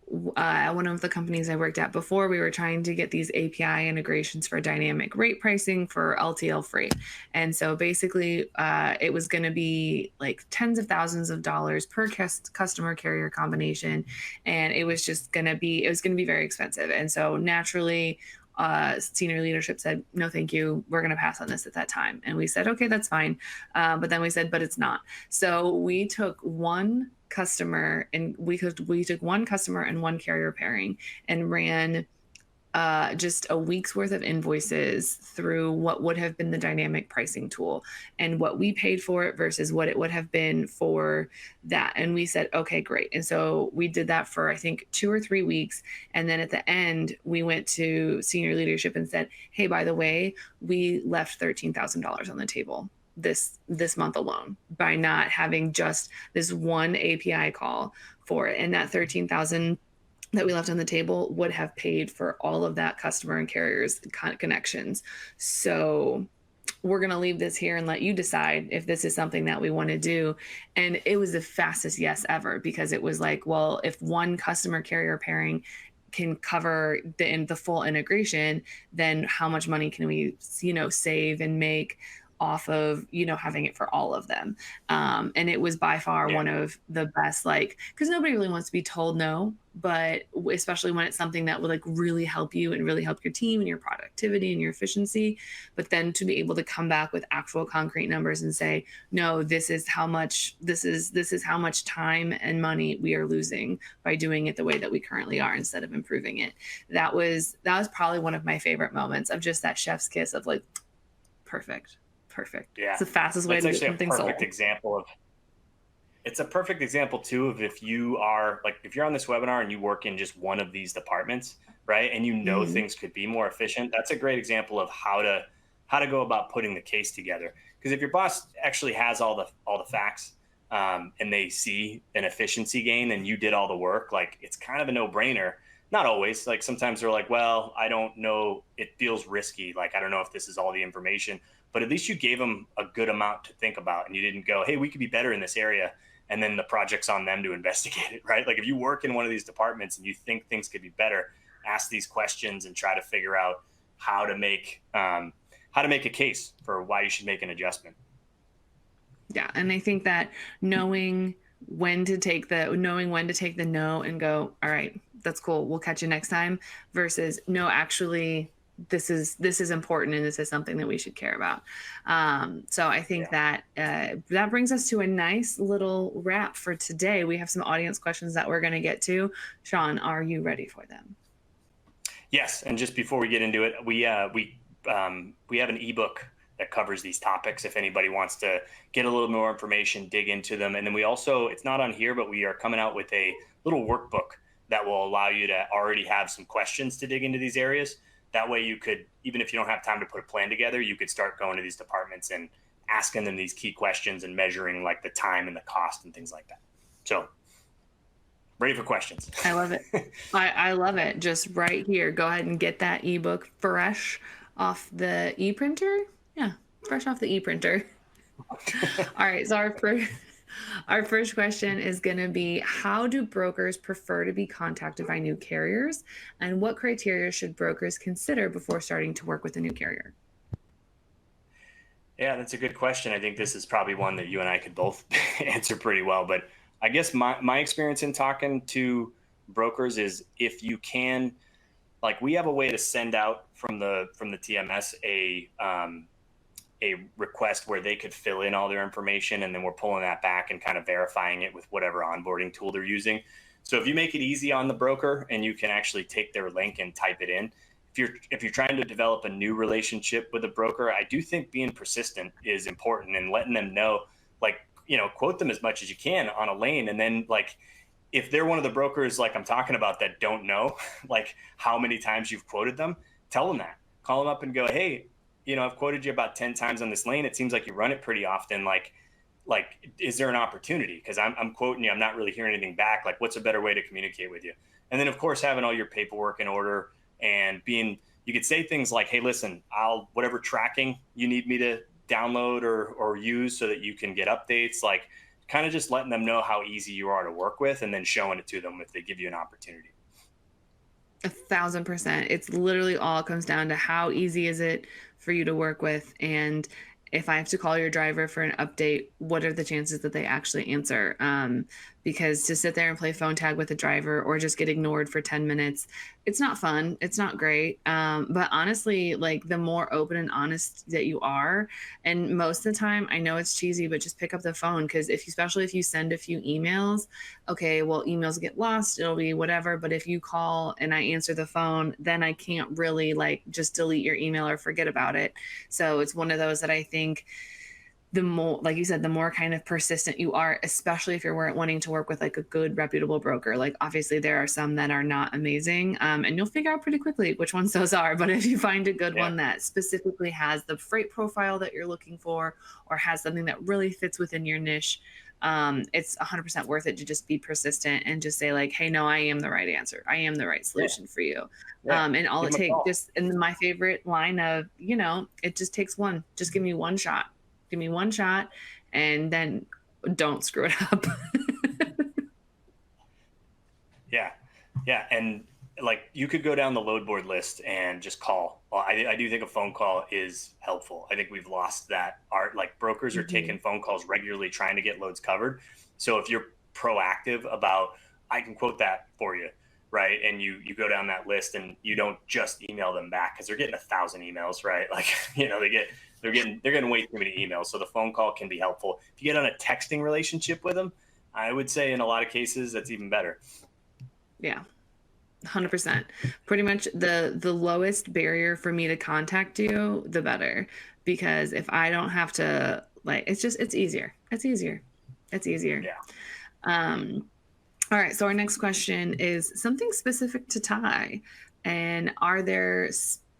one of the companies I worked at before, we were trying to get these API integrations for dynamic rate pricing for LTL freight. And so basically it was going to be like tens of thousands of dollars per customer carrier combination. And it was going to be very expensive. And so naturally, senior leadership said, no, thank you. We're going to pass on this at that time. And we said, okay, that's fine. But then we said, but it's not. So we took one customer, and we took one customer and one carrier pairing and ran just a week's worth of invoices through what would have been the dynamic pricing tool and what we paid for it versus what it would have been for that. And we said, okay, great. And so we did that for, I think, 2 or 3 weeks. And then at the end, we went to senior leadership and said, hey, by the way, we left $13,000 on the table this month alone by not having just this one API call for it. And that 13,000 that we left on the table would have paid for all of that customer and carriers connections. So we're going to leave this here and let you decide if this is something that we want to do. And it was the fastest yes ever, because it was like, well, if one customer carrier pairing can cover the full integration, then how much money can we, save and make off of, having it for all of them. And it was by far one of the best, because nobody really wants to be told no, but especially when it's something that would really help you and really help your team and your productivity and your efficiency. But then to be able to come back with actual concrete numbers and say, no, this is how much time and money we are losing by doing it the way that we currently are instead of improving it. That was probably one of my favorite moments of just that chef's kiss of perfect. Yeah. It's the fastest way to get something sold. It's a perfect example too of if you're on this webinar and you work in just one of these departments, right? And things could be more efficient. That's a great example of how to go about putting the case together. Because if your boss actually has all the facts and they see an efficiency gain and you did all the work, it's kind of a no-brainer. Not always. Sometimes they're like, well, I don't know. It feels risky. I don't know if this is all the information. But at least you gave them a good amount to think about, and you didn't go, hey, we could be better in this area, and then the project's on them to investigate it, right? If you work in one of these departments and you think things could be better, ask these questions and try to figure out how to make a case for why you should make an adjustment. Yeah, and I think that knowing when to take the no and go, all right, that's cool, we'll catch you next time, versus no, actually, this is important and this is something that we should care about. So I think that brings us to a nice little wrap for today. We have some audience questions that we're going to get to. Sean, are you ready for them? Yes. And just before we get into it, we have an ebook that covers these topics if anybody wants to get a little more information, dig into them. And then we also, it's not on here, but we are coming out with a little workbook that will allow you to already have some questions to dig into these areas. That way you could, even if you don't have time to put a plan together, you could start going to these departments and asking them these key questions and measuring the time and the cost and things like that. So ready for questions. I love it. I love it. Just right here. Go ahead and get that ebook fresh off the e-printer. Yeah, fresh off the e-printer. All right. So our first question is going to be, how do brokers prefer to be contacted by new carriers, and what criteria should brokers consider before starting to work with a new carrier? Yeah, that's a good question. I think this is probably one that you and I could both answer pretty well. But I guess my experience in talking to brokers is, if you can, we have a way to send out from the TMS a request where they could fill in all their information, and then we're pulling that back and kind of verifying it with whatever onboarding tool they're using. So if you make it easy on the broker and you can actually take their link and type it in, if you're trying to develop a new relationship with a broker, I do think being persistent is important and letting them know, quote them as much as you can on a lane. And then if they're one of the brokers I'm talking about that don't know how many times you've quoted them, tell them that. Call them up and go, hey, I've quoted you about 10 times on this lane. It seems like you run it pretty often. Is there an opportunity? Because I'm quoting you, I'm not really hearing anything back. What's a better way to communicate with you? And then, of course, having all your paperwork in order and you could say things like, hey, listen, whatever tracking you need me to download or use so that you can get updates, kind of just letting them know how easy you are to work with, and then showing it to them if they give you an opportunity. 1,000%. It's literally all comes down to how easy is it for you to work with, and if I have to call your driver for an update, what are the chances that they actually answer? because to sit there and play phone tag with a driver or just get ignored for 10 minutes, it's not fun. It's not great. But honestly, like the more open and honest that you are, and most of the time, I know it's cheesy, but just pick up the phone. Because especially if you send a few emails, okay, well, emails get lost, it'll be whatever. But if you call and I answer the phone, then I can't really like just delete your email or forget about it. So it's one of those that I think the more, like you said, the more kind of persistent you are, especially if you're wanting to work with like a good reputable broker. Like obviously there are some that are not amazing, and you'll figure out pretty quickly which ones those are. But if you find a good one that specifically has the freight profile that you're looking for, or has something that really fits within your niche, it's 100% worth it to just be persistent and just say like, hey, no, I am the right answer. I am the right solution for you. And all Give it 'em a takes, call. just in my favorite line of, it just takes one. Just give me one shot. Give me one shot, and then don't screw it up. Yeah. And like you could go down the load board list and just call. Well, I do think a phone call is helpful. I think we've lost that art. Like brokers are taking phone calls regularly trying to get loads covered. So if you're proactive about, I can quote that for you, right? And you go down that list and you don't just email them back because they're getting 1,000 emails, right? Like, they're getting way too many emails. So the phone call can be helpful. If you get on a texting relationship with them, I would say in a lot of cases that's even better. Yeah, 100%. Pretty much the lowest barrier for me to contact you, the better. Because if I don't have to, like, it's easier. It's easier. Yeah. All right. So our next question is something specific to Thai, and are there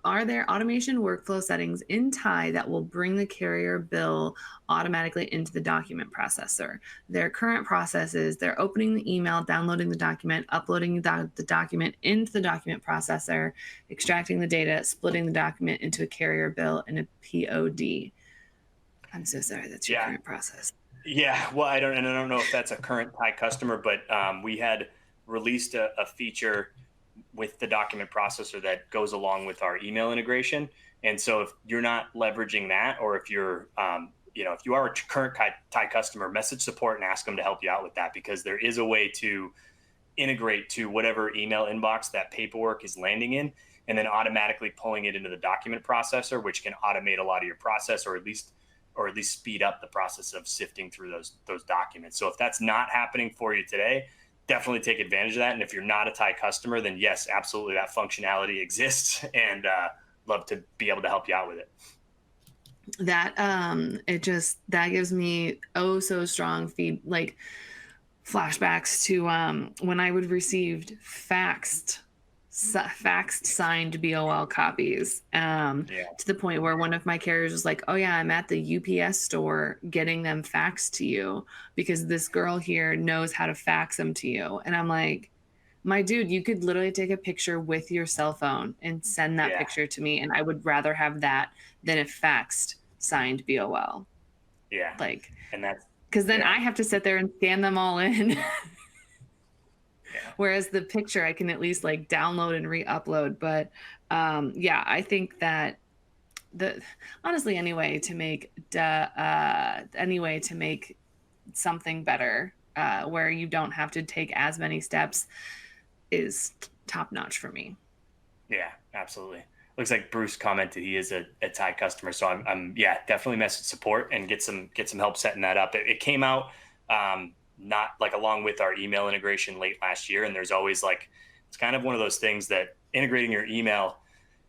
automation workflow settings in Thai that will bring the carrier bill automatically into the document processor? Their current process is they're opening the email, downloading the document, uploading the document into the document processor, extracting the data, splitting the document into a carrier bill and a POD. I'm so sorry. That's your current process. Yeah, well, I don't know if that's a current Thai customer, but we had released a feature with the document processor that goes along with our email integration. And so if you're not leveraging that, or if you're, if you are a current Thai customer, message support and ask them to help you out with that, because there is a way to integrate to whatever email inbox that paperwork is landing in, and then automatically pulling it into the document processor, which can automate a lot of your process, or at least speed up the process of sifting through those documents. So if that's not happening for you today, definitely take advantage of that. And if you're not a Thai customer, then yes, absolutely, that functionality exists, and love to be able to help you out with it. That that gives me so strong flashbacks to when I would receive faxed signed BOL copies, to the point where one of my carriers was like, oh yeah, I'm at the UPS store getting them faxed to you because this girl here knows how to fax them to you. And I'm like, my dude, you could literally take a picture with your cell phone and send that picture to me, and I would rather have that than a faxed signed BOL. Yeah. Like, and that's because then I have to sit there and scan them all in. Whereas the picture I can at least like download and re-upload. But I think that honestly, any way to make something better, where you don't have to take as many steps, is top notch for me. Yeah, absolutely. Looks like Bruce commented he is a Thai customer, so I'm definitely message support and get some help setting that up. It came out not like along with our email integration late last year, and there's always like, it's kind of one of those things that integrating your email,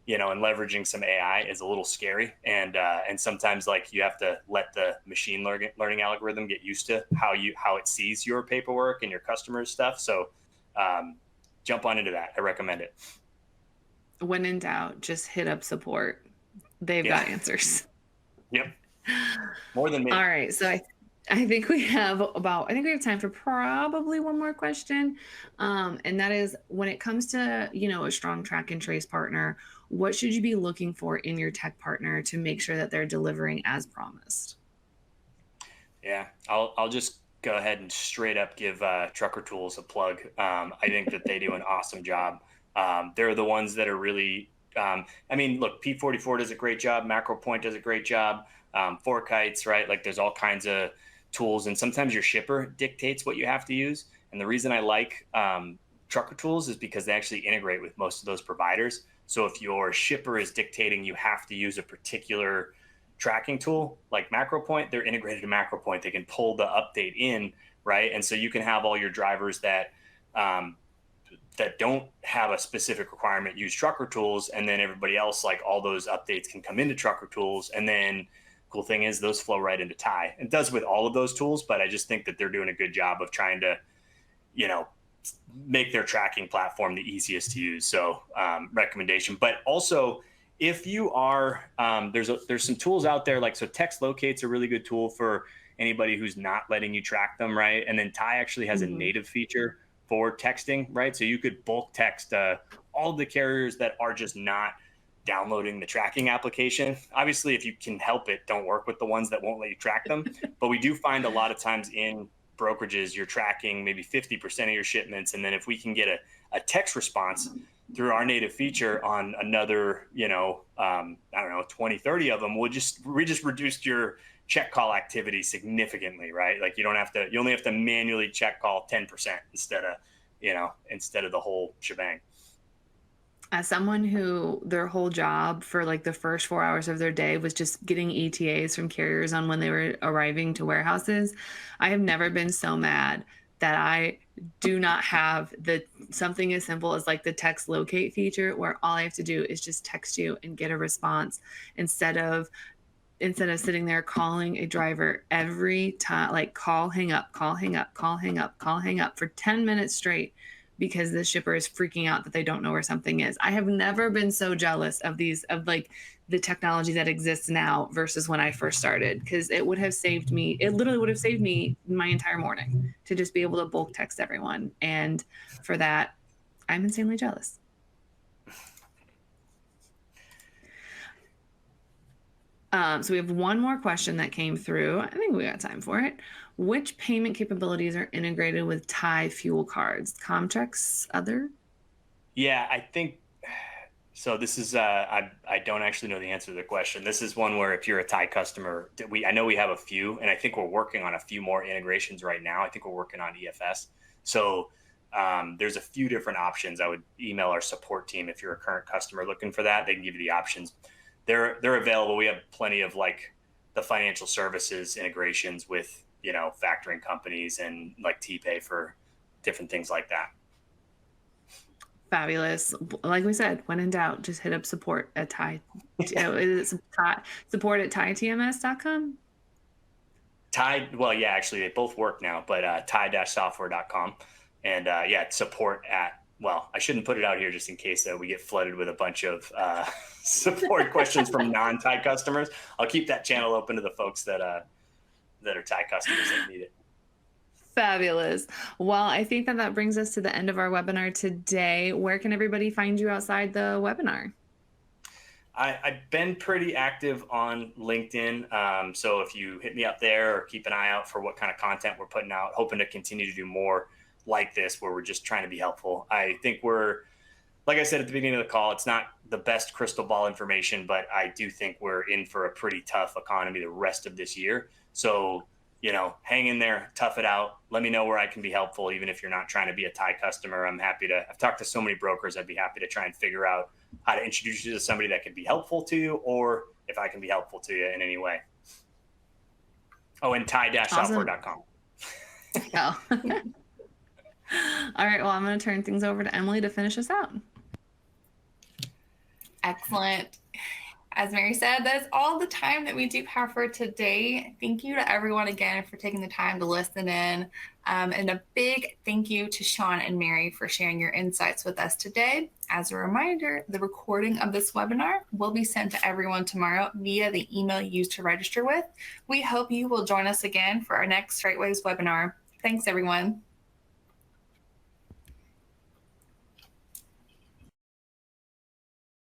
and leveraging some AI is a little scary, and sometimes like you have to let the machine learning algorithm get used to how it sees your paperwork and your customers' stuff. So jump on into that. I recommend it. When in doubt, just hit up support. They've got answers. Yep. More than me. All right. So I think we have time for probably one more question. And that is, when it comes to, a strong track and trace partner, what should you be looking for in your tech partner to make sure that they're delivering as promised? Yeah, I'll just go ahead and straight up give Trucker Tools a plug. I think that they do an awesome job. They're the ones that are really, look, P44 does a great job. MacroPoint does a great job. Four Kites, right? Like there's all kinds of tools, and sometimes your shipper dictates what you have to use. And the reason I like trucker tools is because they actually integrate with most of those providers. So if your shipper is dictating you have to use a particular tracking tool like MacroPoint, they're integrated to MacroPoint. They can pull the update in, right? And so you can have all your drivers that don't have a specific requirement use trucker tools, and then everybody else, like all those updates can come into trucker tools. And then cool thing is those flow right into Ty. It does with all of those tools, but I just think that they're doing a good job of trying to, make their tracking platform the easiest to use. So recommendation. But also, if you are, there's some tools out there, like, so Text Locate's a really good tool for anybody who's not letting you track them, right? And then Ty actually has a native feature for texting, right? So you could bulk text all the carriers that are just not downloading the tracking application. Obviously, if you can help it, don't work with the ones that won't let you track them. But we do find a lot of times in brokerages, you're tracking maybe 50% of your shipments. And then if we can get a text response through our native feature on another, 20, 30 of them, we just reduced your check call activity significantly, right? Like you only have to manually check call 10% instead of the whole shebang. As someone who their whole job for like the first 4 hours of their day was just getting ETAs from carriers on when they were arriving to warehouses, I have never been so mad that I do not have something as simple as like the text locate feature, where all I have to do is just text you and get a response instead of sitting there calling a driver every time, like call, hang up, call, hang up, call, hang up, call, hang up for 10 minutes straight, because the shipper is freaking out that they don't know where something is. I have never been so jealous of like the technology that exists now versus when I first started, because it literally would have saved me my entire morning to just be able to bulk text everyone. And for that, I'm insanely jealous. So we have one more question that came through. I think we got time for it. Which payment capabilities are integrated with Ty fuel cards? Comtrek's other? Yeah, I think so. This is I don't actually know the answer to the question. This is one where if you're a Ty customer, I know we have a few, and I think we're working on a few more integrations right now. I think we're working on EFS. So there's a few different options. I would email our support team if you're a current customer looking for that. They can give you the options. They're available. We have plenty of like the financial services integrations with factoring companies and like TPay for different things like that. Fabulous. Like we said, when in doubt, just hit up support at Ty. Support at tytms.com. Ty, well, yeah, actually they both work now, but ty-software.com, and support at, well, I shouldn't put it out here just in case we get flooded with a bunch of support questions from non-Ty customers. I'll keep that channel open to the folks that are Ty customers that need it. Fabulous. Well, I think that brings us to the end of our webinar today. Where can everybody find you outside the webinar? I've been pretty active on LinkedIn. So if you hit me up there or keep an eye out for what kind of content we're putting out, hoping to continue to do more like this, where we're just trying to be helpful. I think like I said at the beginning of the call, it's not the best crystal ball information, but I do think we're in for a pretty tough economy the rest of this year. So, hang in there, tough it out. Let me know where I can be helpful. Even if you're not trying to be a Ty customer, I've talked to so many brokers. I'd be happy to try and figure out how to introduce you to somebody that could be helpful to you, or if I can be helpful to you in any way. Oh, and ty-software.com. Oh. All right. Well, I'm going to turn things over to Emily to finish us out. Excellent. As Mary said, that's all the time that we do have for today. Thank you to everyone again for taking the time to listen in. And a big thank you to Sean and Mary for sharing your insights with us today. As a reminder, the recording of this webinar will be sent to everyone tomorrow via the email you used to register with. We hope you will join us again for our next FreightWaves webinar. Thanks, everyone.